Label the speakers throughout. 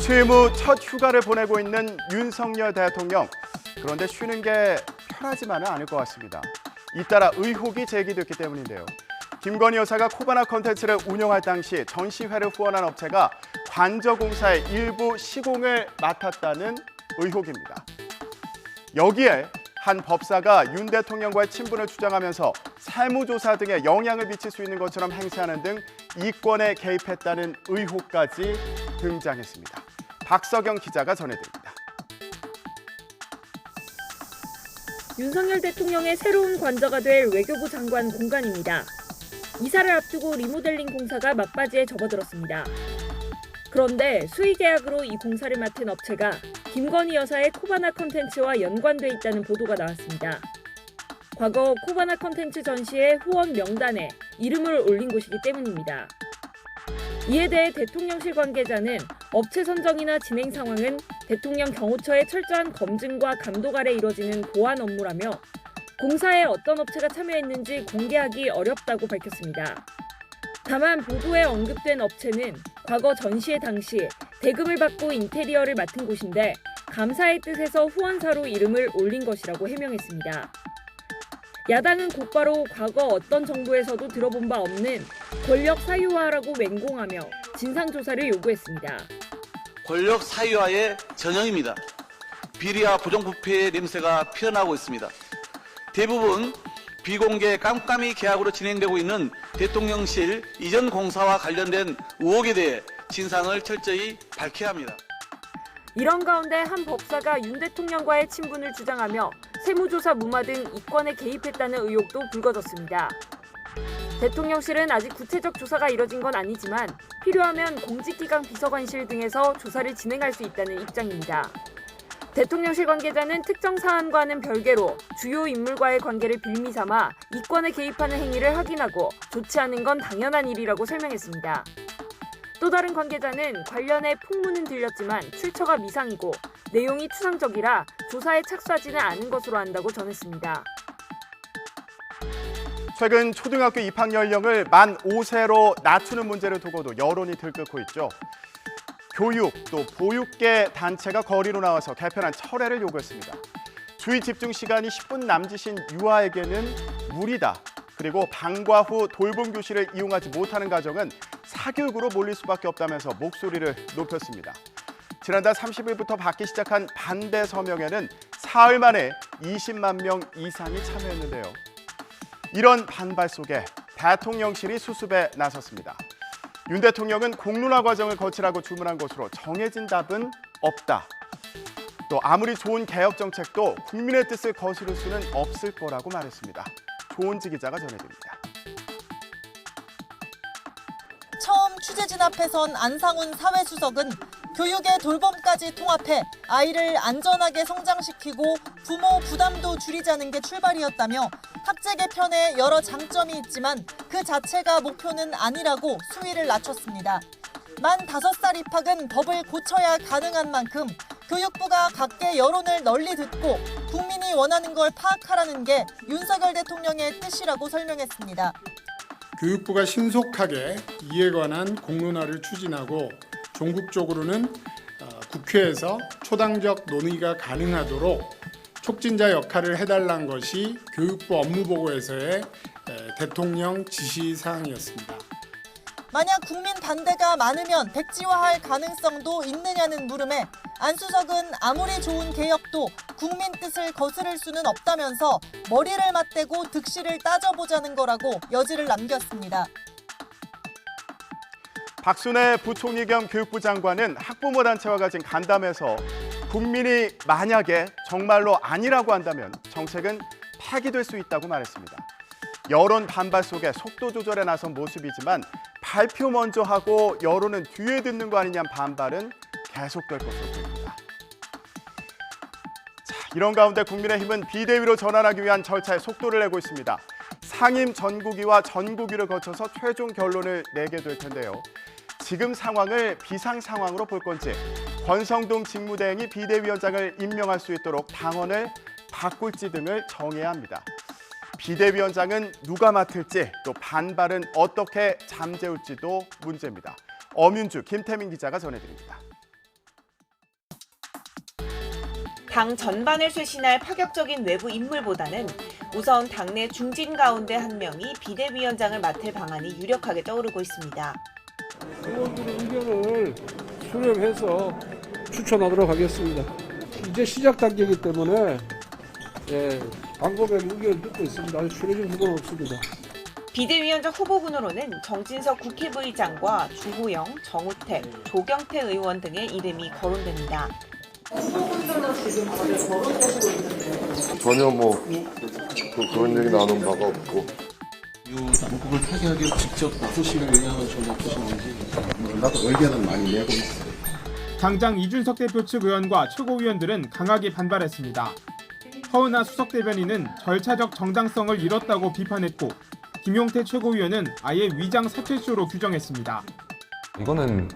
Speaker 1: 취임 후 첫 휴가를 보내고 있는 윤석열 대통령. 그런데 쉬는 게 편하지만은 않을 것 같습니다. 잇따라 의혹이 제기됐기 때문인데요. 김건희 여사가 코바나 컨텐츠를 운영할 당시 전시회를 후원한 업체가 관저공사의 일부 시공을 맡았다는 의혹입니다. 여기에 한 법사가 윤 대통령과의 친분을 주장하면서 세무조사 등에 영향을 미칠 수 있는 것처럼 행세하는 등 이권에 개입했다는 의혹까지 등장했습니다. 박석영 기자가 전해드립니다.
Speaker 2: 윤석열 대통령의 새로운 관저가 될 외교부 장관 공간입니다. 이사를 앞두고 리모델링 공사가 막바지에 접어들었습니다. 그런데 수의 계약으로 이 공사를 맡은 업체가 김건희 여사의 코바나 컨텐츠와 연관돼 있다는 보도가 나왔습니다. 과거 코바나 컨텐츠 전시의 후원 명단에 이름을 올린 곳이기 때문입니다. 이에 대해 대통령실 관계자는 업체 선정이나 진행 상황은 대통령 경호처의 철저한 검증과 감독 아래 이뤄지는 보안 업무라며 공사에 어떤 업체가 참여했는지 공개하기 어렵다고 밝혔습니다. 다만 보도에 언급된 업체는 과거 전시회 당시 대금을 받고 인테리어를 맡은 곳인데 감사의 뜻에서 후원사로 이름을 올린 것이라고 해명했습니다. 야당은 곧바로 과거 어떤 정부에서도 들어본 바 없는 권력 사유화라고 맹공하며 진상조사를 요구했습니다.
Speaker 3: 권력 사유화의 전형입니다. 비리와 부정부패의 냄새가 피어나고 있습니다. 대부분 비공개 깜깜이 계약으로 진행되고 있는 대통령실 이전 공사와 관련된 의혹에 대해 진상을 철저히 밝혀야 합니다.
Speaker 2: 이런 가운데 한 법사가 윤 대통령과의 친분을 주장하며 세무조사 무마 등 이권에 개입했다는 의혹도 불거졌습니다. 대통령실은 아직 구체적 조사가 이뤄진 건 아니지만 필요하면 공직기강 비서관실 등에서 조사를 진행할 수 있다는 입장입니다. 대통령실 관계자는 특정 사안과는 별개로 주요 인물과의 관계를 빌미 삼아 이권에 개입하는 행위를 확인하고 좋지 않은 건 당연한 일이라고 설명했습니다. 또 다른 관계자는 관련해 풍문은 들렸지만 출처가 미상이고 내용이 추상적이라 조사에 착수하지는 않은 것으로 안다고 전했습니다.
Speaker 1: 최근 초등학교 입학 연령을 만 5세로 낮추는 문제를 두고도 여론이 들끓고 있죠. 교육 또 보육계 단체가 거리로 나와서 개편안 철회를 요구했습니다. 주의 집중 시간이 10분 남짓인 유아에게는 무리다. 그리고 방과 후 돌봄 교실을 이용하지 못하는 가정은 사교육으로 몰릴 수밖에 없다면서 목소리를 높였습니다. 지난달 30일부터 받기 시작한 반대 서명에는 사흘 만에 20만 명 이상이 참여했는데요. 이런 반발 속에 대통령실이 수습에 나섰습니다. 윤 대통령은 공론화 과정을 거치라고 주문한 것으로 정해진 답은 없다. 또 아무리 좋은 개혁 정책도 국민의 뜻을 거스를 수는 없을 거라고 말했습니다. 조은지 기자가 전해드립니다.
Speaker 4: 처음 취재 진압에 선 안상훈 사회수석은 교육의 돌봄까지 통합해 아이를 안전하게 성장시키고 부모 부담도 줄이자는 게 출발이었다며 학제 개편에 여러 장점이 있지만 그 자체가 목표는 아니라고 수위를 낮췄습니다. 만 5살 입학은 법을 고쳐야 가능한 만큼 교육부가 각계 여론을 널리 듣고 국민이 원하는 걸 파악하라는 게 윤석열 대통령의 뜻이라고 설명했습니다.
Speaker 5: 교육부가 신속하게 이에 관한 공론화를 추진하고 종국적으로는 국회에서 초당적 논의가 가능하도록 촉진자 역할을 해달라는 것이 교육부 업무보고에서의 대통령 지시사항이었습니다.
Speaker 4: 만약 국민 반대가 많으면 백지화할 가능성도 있느냐는 물음에 안 수석은 아무리 좋은 개혁도 국민 뜻을 거스를 수는 없다면서 머리를 맞대고 득실을 따져보자는 거라고 여지를 남겼습니다.
Speaker 1: 박순애 부총리 겸 교육부 장관은 학부모 단체와 가진 간담회에서 국민이 만약에 정말로 아니라고 한다면 정책은 폐기될 수 있다고 말했습니다. 여론 반발 속에 속도 조절에 나선 모습이지만 발표 먼저 하고 여론은 뒤에 듣는 거 아니냐는 반발은 계속될 것으로 보입니다. 이런 가운데 국민의힘은 비대위로 전환하기 위한 절차에 속도를 내고 있습니다. 상임 전국위와 전국위를 거쳐서 최종 결론을 내게 될 텐데요. 지금 상황을 비상 상황으로 볼 건지 권성동 직무대행이 비대위원장을 임명할 수 있도록 당원을 바꿀지 등을 정해야 합니다. 비대위원장은 누가 맡을지 또 반발은 어떻게 잠재울지도 문제입니다. 엄윤주, 김태민 기자가 전해드립니다.
Speaker 6: 당 전반을 쇄신할 파격적인 외부 인물보다는 우선 당내 중진 가운데 한 명이 비대위원장을 맡을 방안이 유력하게 떠오르고 있습니다.
Speaker 7: 의원들의 의견을 수렴해서 추천하도록 하겠습니다. 이제 시작 단계이기 때문에 방법의 의견을 듣고 있습니다. 아직 추려진 후보는 없습니다.
Speaker 6: 비대위원장 후보군으로는 정진석 국회부의장과 주호영, 정우택, 조경태 의원 등의 이름이 거론됩니다.
Speaker 8: 전혀 그런 얘기 나눈 바가 없고.
Speaker 9: 이 남국을 타개하기 직접 나서시는 의향은 전혀 없으신지 나도 의견은 많이 내고 있어요.
Speaker 10: 당장 이준석 대표 측 의원과 최고위원들은 강하게 반발했습니다. 허은하 수석 대변인은 절차적 정당성을 잃었다고 비판했고 김용태 최고위원은 아예 위장 사퇴쇼로 규정했습니다.
Speaker 11: 이거는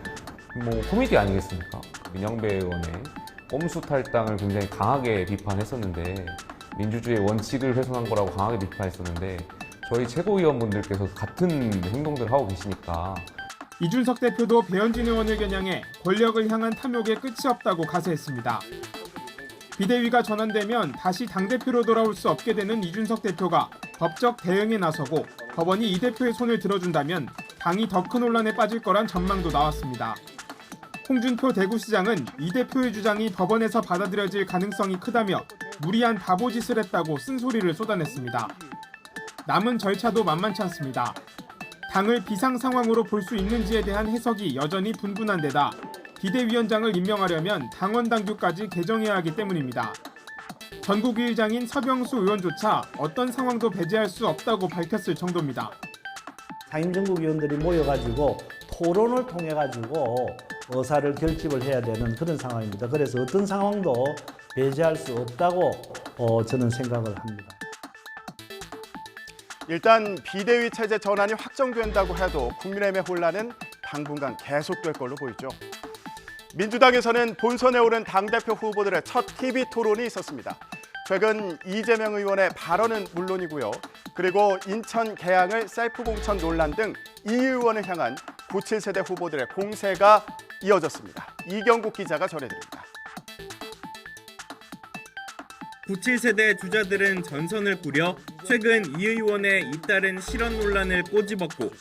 Speaker 11: 코미디 아니겠습니까? 민영배 의원의 꼼수 탈당을 굉장히 강하게 비판했었는데 민주주의의 원칙을 훼손한 거라고 강하게 비판했었는데 저희 최고위원분들께서 같은 행동들을 하고 계시니까
Speaker 10: 이준석 대표도 배현진 의원을 겨냥해 권력을 향한 탐욕에 끝이 없다고 가세했습니다. 비대위가 전환되면 다시 당대표로 돌아올 수 없게 되는 이준석 대표가 법적 대응에 나서고 법원이 이 대표의 손을 들어준다면 당이 더 큰 혼란에 빠질 거란 전망도 나왔습니다. 홍준표 대구시장은 이 대표의 주장이 법원에서 받아들여질 가능성이 크다며 무리한 바보짓을 했다고 쓴소리를 쏟아냈습니다. 남은 절차도 만만치 않습니다. 당을 비상 상황으로 볼 수 있는지에 대한 해석이 여전히 분분한 데다 비대위원장을 임명하려면 당원 당규까지 개정해야 하기 때문입니다. 전국위의장인 서병수 의원조차 어떤 상황도 배제할 수 없다고 밝혔을 정도입니다.
Speaker 12: 상임전국위원들이 모여가지고 토론을 통해가지고 의사를 결집을 해야 되는 그런 상황입니다. 그래서 어떤 상황도 배제할 수 없다고 저는 생각을 합니다.
Speaker 1: 일단 비대위 체제 전환이 확정된다고 해도 국민의힘의 혼란은 당분간 계속될 걸로 보이죠. 민주당에서는 본선에 오른 당대표 후보들의 첫 TV 토론이 있었습니다. 최근 이재명 의원의 발언은 물론이고요. 그리고 인천 개항을 셀프 공천 논란 등 이 의원을 향한 97세대 후보들의 공세가 이어졌습니다. 이경국 기자가 전해드립니다.
Speaker 13: 97세대 주자들은 전선을 꾸려 최근 이 의원의 잇따른 실언 논란을 꼬집었고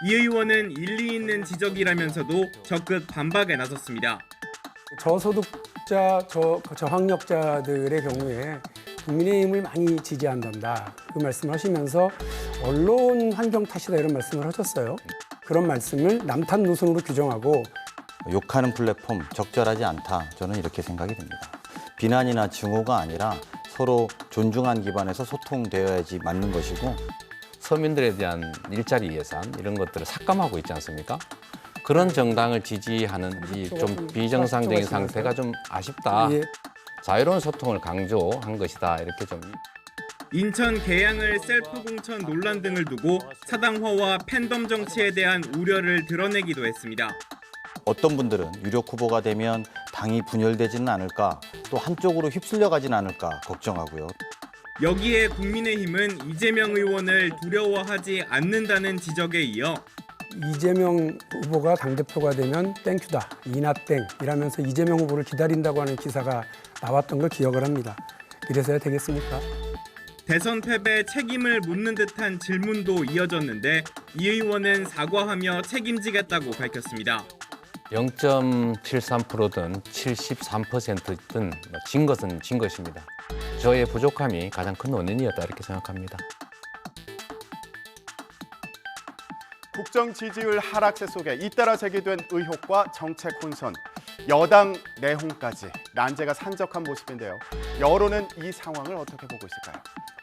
Speaker 13: 이 의원은 일리 있는 지적이라면서도 적극 반박에 나섰습니다.
Speaker 7: 저소득자, 저학력자들의 경우에 국민의힘을 많이 지지한단다. 그 말씀을 하시면서 언론 환경 탓이다 이런 말씀을 하셨어요. 그런 말씀을 남탓 노선으로 규정하고
Speaker 14: 욕하는 플랫폼 적절하지 않다. 저는 이렇게 생각이 됩니다. 비난이나 증오가 아니라 서로 존중한 기반에서 소통되어야지 맞는 것이고
Speaker 15: 서민들에 대한 일자리 예산 이런 것들을 삭감하고 있지 않습니까? 그런 정당을 지지하는 이 좀 비정상적인 상태가 좀 아쉽다. 자유로운 소통을 강조한 것이다. 이렇게 좀.
Speaker 13: 인천 개항을 셀프 공천 논란 등을 두고 사당화와 팬덤 정치에 대한 우려를 드러내기도 했습니다.
Speaker 14: 어떤 분들은 유력 후보가 되면 당이 분열되지는 않을까, 또 한쪽으로 휩쓸려가지는 않을까 걱정하고요.
Speaker 13: 여기에 국민의힘은 이재명 의원을 두려워하지 않는다는 지적에 이어
Speaker 7: 이재명 후보가 당대표가 되면 땡큐다, 이나땡 이라면서 이재명 후보를 기다린다고 하는 기사가 나왔던 걸 기억을 합니다. 이래서야 되겠습니까?
Speaker 13: 대선 패배 책임을 묻는 듯한 질문도 이어졌는데 이 의원은 사과하며 책임지겠다고 밝혔습니다.
Speaker 15: 0.73%든 73%든 진 것은 진 것입니다. 저의 부족함이 가장 큰 원인이었다 이렇게 생각합니다.
Speaker 1: 국정 지지율 하락세 속에 잇따라 제기된 의혹과 정책 혼선, 여당 내홍까지 난제가 산적한 모습인데요. 여론은 이 상황을 어떻게 보고 있을까요?